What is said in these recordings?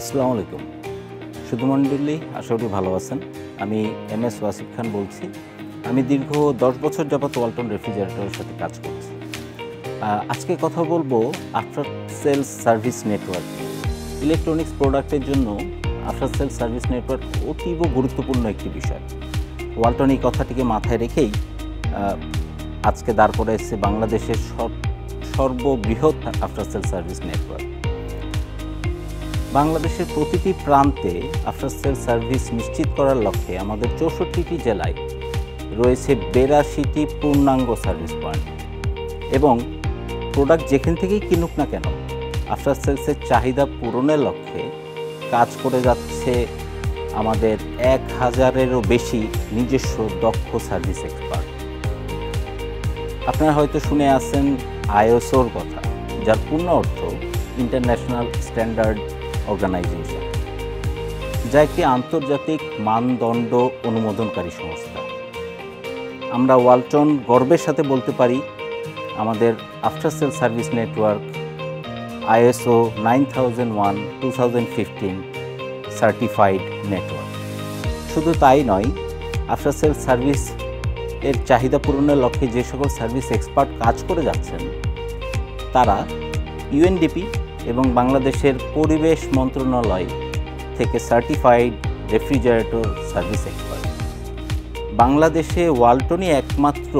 আসসালামু আলাইকুম সুধীমণ্ডলী, আশা করি ভালো আছেন। আমি এমএস ওয়াসিফ খান বলছি। আমি দীর্ঘ 10 বছর যাবত ওয়ালটন রেফ্রিজারেটরের সাথে কাজ করছি। আজকে কথা বলবো after sales service network. Electronics প্রোডাক্টের জন্য আফটার সেলস সার্ভিস নেটওয়ার্ক অতীব গুরুত্বপূর্ণ একটি বিষয়। ওয়ালটন এই কথাটিকে মাথায় রেখেই আজকে দাঁড় করে এসেছে বাংলাদেশের সর্ববৃহৎ আফটার সেলস সার্ভিস নেটওয়ার্ক। বাংলাদেশের প্রতিটি প্রান্তে আফটার সেল সার্ভিস নিশ্চিত করার লক্ষ্যে আমাদের 64টি জেলায় রয়েছে 82টি পূর্ণাঙ্গ সার্ভিস পয়েন্ট এবং প্রোডাক্ট যেখান থেকেই কিনুক না কেন আফটার সেলসের চাহিদা পূরণের লক্ষ্যে কাজ করে যাচ্ছে আমাদের 1000-এরও বেশি নিজস্ব দক্ষ সার্ভিস এক্সপার্ট। আপনারা হয়তো শুনে আছেন আইএসওর কথা, যার পূর্ণ অর্থ ইন্টারন্যাশনাল স্ট্যান্ডার্ড অর্গানাইজেশন, যা একটি আন্তর্জাতিক মানদণ্ড অনুমোদনকারী সংস্থা। আমরা ওয়ালটন গর্বের সাথে বলতে পারি আমাদের after sale service network ISO 9001:2015 certified network. শুধু তাই নয়, আফটার সেল সার্ভিস এর চাহিদা পূরণের লক্ষ্যে যে সকল সার্ভিস এক্সপার্ট কাজ করে যাচ্ছেন তারা UNDP এবং বাংলাদেশের পরিবেশ মন্ত্রণালয় থেকে সার্টিফাইড রেফ্রিজারেটর সার্ভিস এক্সপার্ট। বাংলাদেশে ওয়ালটনই একমাত্র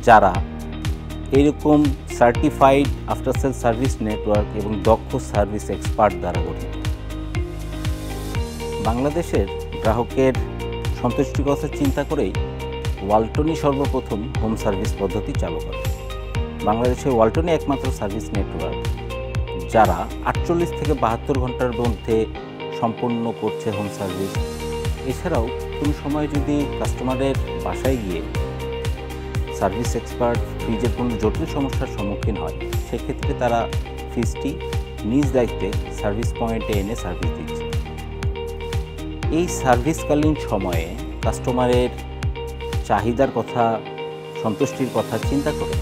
যারা এরকম certified after sale service network এবং দক্ষ সার্ভিস এক্সপার্ট দ্বারা গঠিত। বাংলাদেশের গ্রাহকের সন্তুষ্টির কথা চিন্তা করেই ওয়ালটনই সর্বপ্রথম হোম সার্ভিস পদ্ধতি চালু করে। বাংলাদেশে ওয়ালটনই একমাত্র সার্ভিস নেটওয়ার্ক যারা 48 থেকে 72 ঘন্টার মধ্যে সম্পন্ন করছে হোম সার্ভিস। এছাড়াও কোনো সময় যদি কাস্টমারের বাসায় গিয়ে সার্ভিস এক্সপার্ট ফ্রিজের কোনো জটিল সমস্যার সম্মুখীন হয়, সেক্ষেত্রে তারা ফ্রিজটি নিজ দায়িত্বে সার্ভিস পয়েন্টে এনে সার্ভিস দিচ্ছে। এই সার্ভিসকালীন সময়ে কাস্টমারের চাহিদার কথা, সন্তুষ্টির কথা চিন্তা করে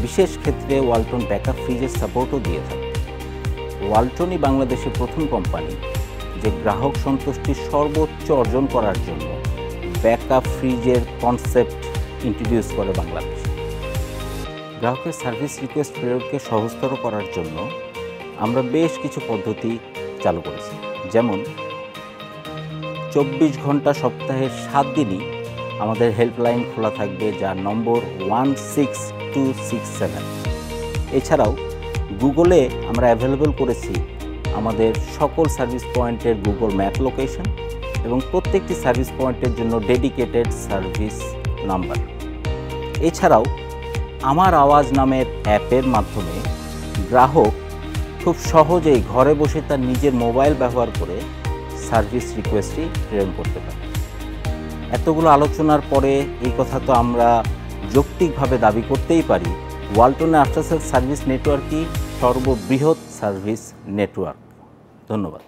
বিশেষ ক্ষেত্রে ওয়ালটন ব্যাকআপ ফ্রিজের সাপোর্টও দিয়ে থাকে। ওয়ালটনই বাংলাদেশের প্রথম কোম্পানি যে গ্রাহক সন্তুষ্টির সর্বোচ্চ অর্জন করার জন্য ব্যাকআপ ফ্রিজের কনসেপ্ট ইন্ট্রোডিউস করে বাংলাদেশে। গ্রাহকের সার্ভিস রিকোয়েস্ট প্রেরণকে সহজতর করার জন্য আমরা বেশ কিছু পদ্ধতি চালু করেছি, যেমন 24 ঘন্টা সপ্তাহের 7 দিনই আমাদের হেল্পলাইন খোলা থাকবে, যার নম্বর 16267। এছাড়াও গুগলে আমরা অ্যাভেলেবল করেছি আমাদের সকল সার্ভিস পয়েন্টের গুগল ম্যাপ লোকেশন এবং প্রত্যেকটি সার্ভিস পয়েন্টের জন্য ডেডিকেটেড সার্ভিস নাম্বার। এছাড়াও আমার আওয়াজ নামের অ্যাপের মাধ্যমে গ্রাহক খুব সহজেই ঘরে বসে তার নিজের মোবাইল ব্যবহার করে সার্ভিস রিকোয়েস্টটি প্রেরণ করতে পারে। এতগুলো আলোচনার পরে এই কথা তো আমরা যৌক্তিকভাবে দাবি করতেই পারি ওয়ালটনের আফটার সেল সার্ভিস নেটওয়ার্কই সর্ববৃহৎ সার্ভিস নেটওয়ার্ক। ধন্যবাদ।